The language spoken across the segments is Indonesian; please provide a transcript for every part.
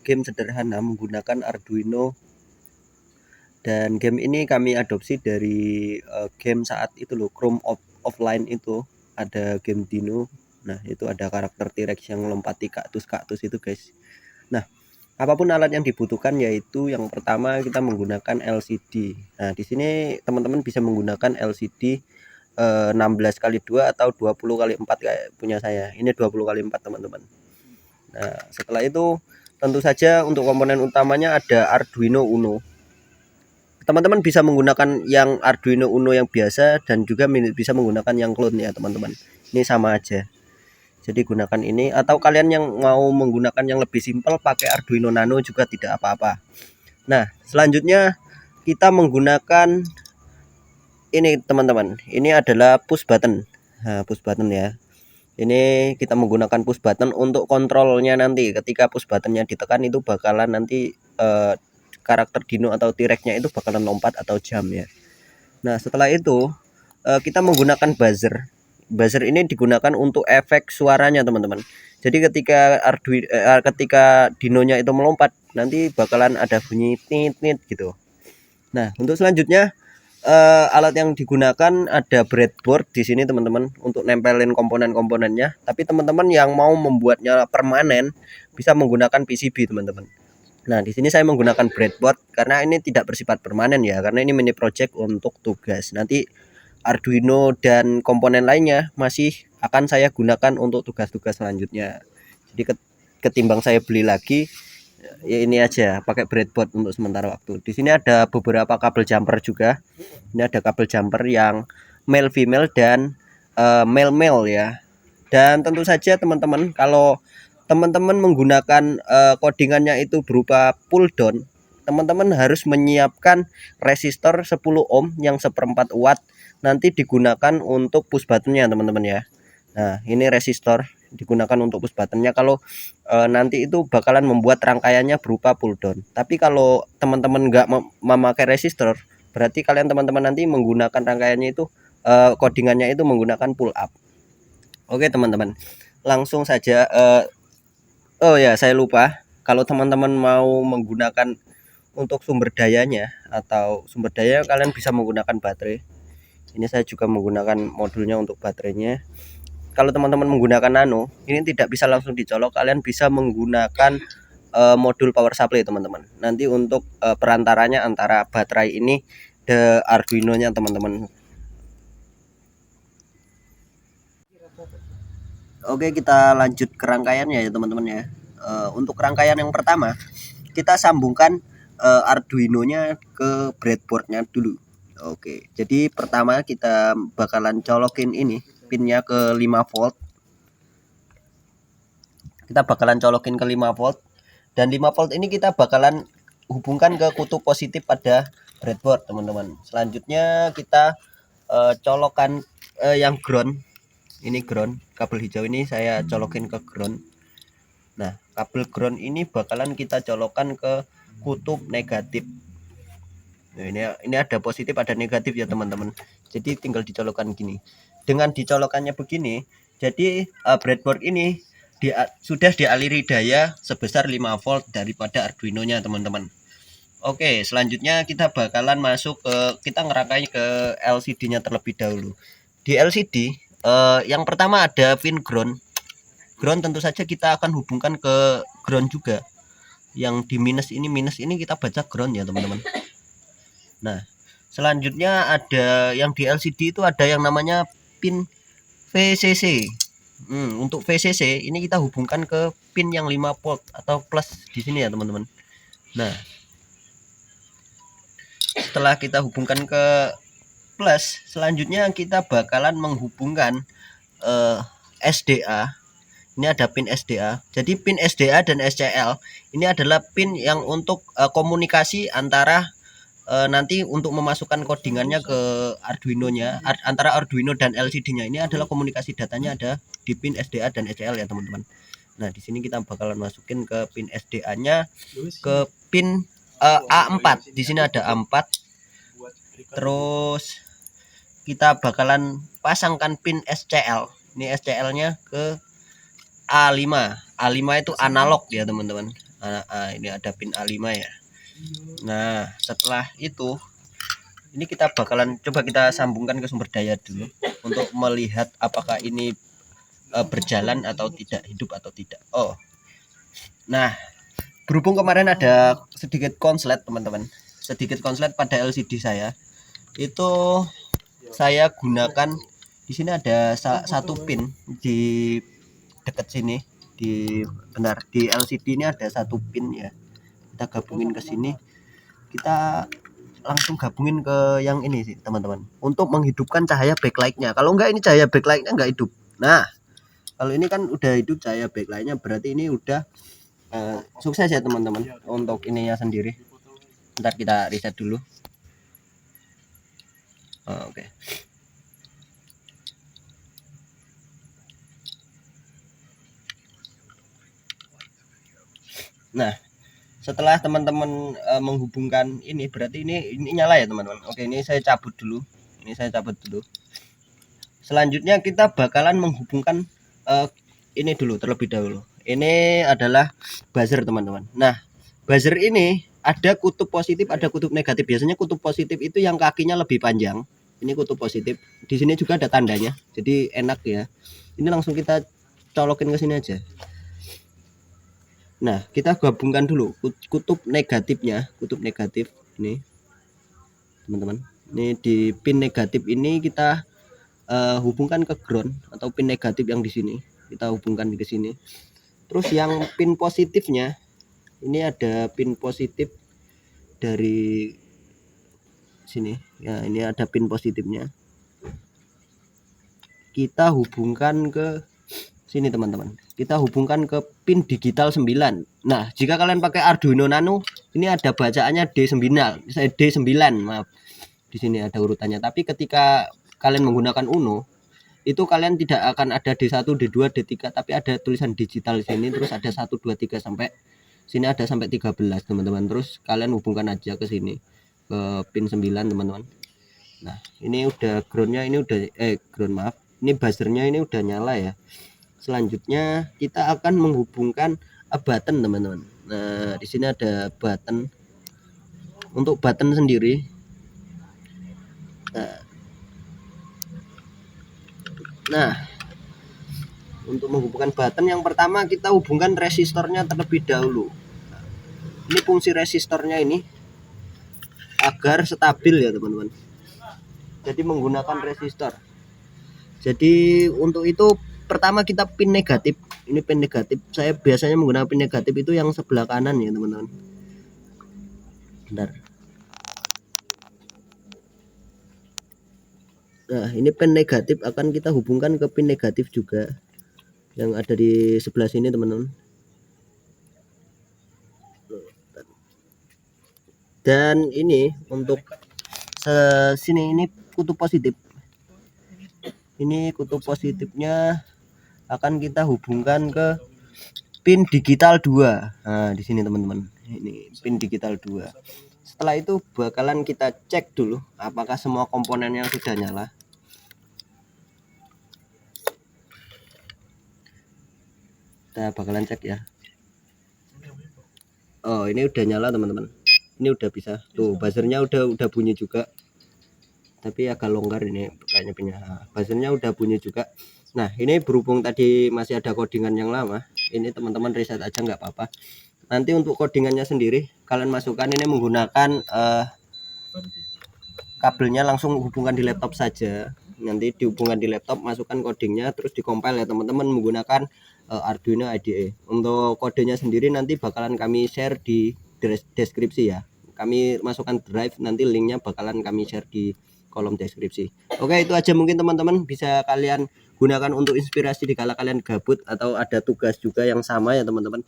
game sederhana menggunakan Arduino, dan game ini kami adopsi dari game saat itu loh, Chrome offline itu ada game Dino. Nah itu ada karakter T-Rex yang melompati kaktus itu guys. Nah apapun alat yang dibutuhkan, yaitu yang pertama kita menggunakan LCD. Nah di sini teman-teman bisa menggunakan LCD 16x2 atau 20x4 kayak punya saya. Ini 20x4 teman-teman. Nah setelah itu tentu saja untuk komponen utamanya ada Arduino Uno. Teman-teman bisa menggunakan yang Arduino Uno yang biasa dan juga bisa menggunakan yang clone ya teman-teman. Ini sama aja. Jadi gunakan ini, atau kalian yang mau menggunakan yang lebih simpel pakai Arduino Nano juga tidak apa-apa. Nah selanjutnya kita menggunakan ini teman-teman. Ini adalah push button. Nah, push button ya. Ini kita menggunakan push button untuk kontrolnya. Nanti ketika push buttonnya ditekan itu bakalan nanti karakter Dino atau T-Rex-nya itu bakalan lompat atau jump ya. Nah setelah itu kita menggunakan buzzer. Buzzer ini digunakan untuk efek suaranya teman-teman. Jadi ketika dinonya itu melompat, nanti bakalan ada bunyi tit tit gitu. Nah untuk selanjutnya alat yang digunakan ada breadboard di sini teman-teman, untuk nempelin komponen-komponennya. Tapi teman-teman yang mau membuatnya permanen bisa menggunakan PCB teman-teman. Nah di sini saya menggunakan breadboard karena ini tidak bersifat permanen ya, karena ini mini project untuk tugas. Nanti Arduino dan komponen lainnya masih akan saya gunakan untuk tugas-tugas selanjutnya. Jadi ketimbang saya beli lagi, ya ini aja pakai breadboard untuk sementara waktu. Di sini ada beberapa kabel jumper juga. Ini ada kabel jumper yang male female dan male ya. Dan tentu saja teman-teman, kalau teman-teman menggunakan codingannya itu berupa pull down, teman-teman harus menyiapkan resistor 10 ohm yang 1/4 watt nanti digunakan untuk push buttonnya teman-teman ya. Nah ini resistor digunakan untuk push buttonnya kalau nanti itu bakalan membuat rangkaiannya berupa pull down. Tapi kalau teman-teman nggak memakai resistor, berarti kalian teman-teman nanti menggunakan rangkaiannya itu codingannya itu menggunakan pull up. Oke teman-teman, langsung saja. Oh ya saya lupa, kalau teman-teman mau menggunakan untuk sumber dayanya atau sumber daya, kalian bisa menggunakan baterai. Ini saya juga menggunakan modulnya untuk baterainya. Kalau teman-teman menggunakan nano, ini tidak bisa langsung dicolok, kalian bisa menggunakan modul power supply teman-teman. Nanti untuk perantaranya antara baterai ini ke Arduino-nya teman-teman. Oke kita lanjut ke rangkaiannya ya teman-teman ya. Untuk rangkaian yang pertama kita sambungkan Arduino-nya ke breadboard-nya dulu. Oke, jadi pertama kita bakalan colokin ini pinnya ke 5 volt. Kita bakalan colokin ke 5 volt, dan 5 volt ini kita bakalan hubungkan ke kutub positif pada breadboard teman-teman. Selanjutnya kita colokan yang ground. Ini ground, kabel hijau ini saya colokin ke ground. Nah kabel ground ini bakalan kita colokan ke kutub negatif. Nah, ini ada positif ada negatif ya teman-teman. Jadi tinggal dicolokkan gini. Dengan dicolokannya begini, jadi breadboard ini sudah dialiri daya sebesar 5 volt daripada Arduino-nya teman-teman. Oke, selanjutnya kita bakalan masuk kita ngerangkai ke LCD-nya terlebih dahulu. Di LCD yang pertama ada pin ground. Ground tentu saja kita akan hubungkan ke ground juga. Yang di minus ini kita baca ground ya teman-teman. Nah selanjutnya ada yang di LCD itu ada yang namanya pin VCC. Untuk VCC ini kita hubungkan ke pin yang 5 volt atau plus di sini ya teman-teman. Nah setelah kita hubungkan ke plus, selanjutnya kita bakalan menghubungkan SDA. Ini ada pin SDA. Jadi pin SDA dan SCL ini adalah pin yang untuk komunikasi antara nanti untuk memasukkan codingannya ke Arduino-nya, antara Arduino dan LCD-nya. Ini adalah komunikasi datanya ada di pin SDA dan SCL ya teman-teman. Nah di sini kita bakalan masukin ke pin SDA-nya ke pin A4. Di sini ada A4. Terus kita bakalan pasangkan pin SCL. Ini SCL-nya ke A5. A5 itu analog ya teman-teman. Ini ada pin A5 ya. Nah setelah itu ini kita bakalan coba kita sambungkan ke sumber daya dulu untuk melihat apakah ini berjalan atau tidak, hidup atau tidak. Nah berhubung kemarin ada sedikit konslet teman-teman, sedikit konslet pada LCD saya, itu saya gunakan di sini ada satu pin di dekat sini, di LCD ini ada satu pin ya. Kita gabungin ke sini, kita langsung gabungin ke yang ini sih teman-teman, untuk menghidupkan cahaya backlightnya. Kalau enggak ini cahaya backlightnya enggak hidup. Nah kalau ini kan udah hidup cahaya backlightnya, berarti ini udah sukses ya teman-teman untuk ininya sendiri. Ntar kita reset dulu. Oke. Nah setelah teman-teman menghubungkan ini, berarti ini nyala ya teman-teman. Oke, ini saya cabut dulu. Selanjutnya kita bakalan menghubungkan ini dulu terlebih dahulu. Ini adalah buzzer teman-teman. Nah buzzer ini ada kutub positif, ada kutub negatif. Biasanya kutub positif itu yang kakinya lebih panjang. Ini kutub positif. Di sini juga ada tandanya. Jadi enak ya. Ini langsung kita colokin ke sini aja. Nah kita gabungkan dulu kutub negatifnya, kutub negatif ini teman-teman. Ini di pin negatif ini kita hubungkan ke ground atau pin negatif yang di sini, kita hubungkan ke sini. Terus yang pin positifnya ini ada pin positif dari sini ya, ini ada pin positifnya, kita hubungkan ke sini teman-teman. Kita hubungkan ke pin digital 9. Nah jika kalian pakai Arduino Nano ini ada bacaannya D9, maaf, di sini ada urutannya. Tapi ketika kalian menggunakan Uno itu kalian tidak akan ada D1, D2, D3, tapi ada tulisan digital di sini, terus ada 1, 2, 3 sampai sini, ada sampai 13 teman-teman. Terus kalian hubungkan aja ke sini, ke pin 9 teman-teman. Nah ini udah groundnya, ini udah ground, maaf, ini buzzernya ini udah nyala ya. Selanjutnya kita akan menghubungkan button teman-teman. Nah di sini ada button. Untuk button sendiri, nah untuk menghubungkan button yang pertama kita hubungkan resistornya terlebih dahulu. Ini fungsi resistornya ini agar stabil ya teman-teman. Jadi menggunakan resistor. Jadi untuk itu pertama kita pin negatif. Ini pin negatif. Saya biasanya menggunakan pin negatif itu yang sebelah kanan ya teman-teman. Bentar. Nah ini pin negatif akan kita hubungkan ke pin negatif juga yang ada di sebelah sini teman-teman. Dan ini untuk sini ini kutub positif. Ini kutub positifnya akan kita hubungkan ke pin digital 2. Nah di sini teman-teman, ini pin digital 2. Setelah itu bakalan kita cek dulu apakah semua komponennya sudah nyala. Kita bakalan cek ya. Oh ini udah nyala teman-teman, ini udah bisa tuh, buzzernya udah bunyi juga, tapi agak longgar ini kayaknya punya. Buzzernya udah bunyi juga. Nah ini berhubung tadi masih ada codingan yang lama, ini teman-teman reset aja nggak apa-apa. Nanti untuk codingannya sendiri kalian masukkan ini menggunakan kabelnya, langsung hubungkan di laptop saja. Nanti dihubungkan di laptop, masukkan codingnya, terus dikompil ya teman-teman menggunakan Arduino IDE. Untuk kodenya sendiri nanti bakalan kami share di deskripsi ya. Kami masukkan drive, nanti linknya bakalan kami share di kolom deskripsi. Oke itu aja mungkin teman-teman, bisa kalian gunakan untuk inspirasi di kala kalian gabut atau ada tugas juga yang sama ya teman-teman,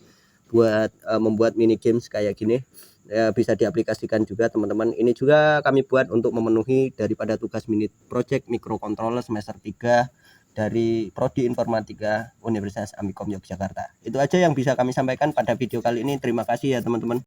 buat membuat mini games kayak gini ya, bisa diaplikasikan juga teman-teman. Ini juga kami buat untuk memenuhi daripada tugas mini project microcontroller semester 3 dari Prodi Informatika Universitas Amikom Yogyakarta. Itu aja yang bisa kami sampaikan pada video kali ini. Terima kasih ya teman-teman.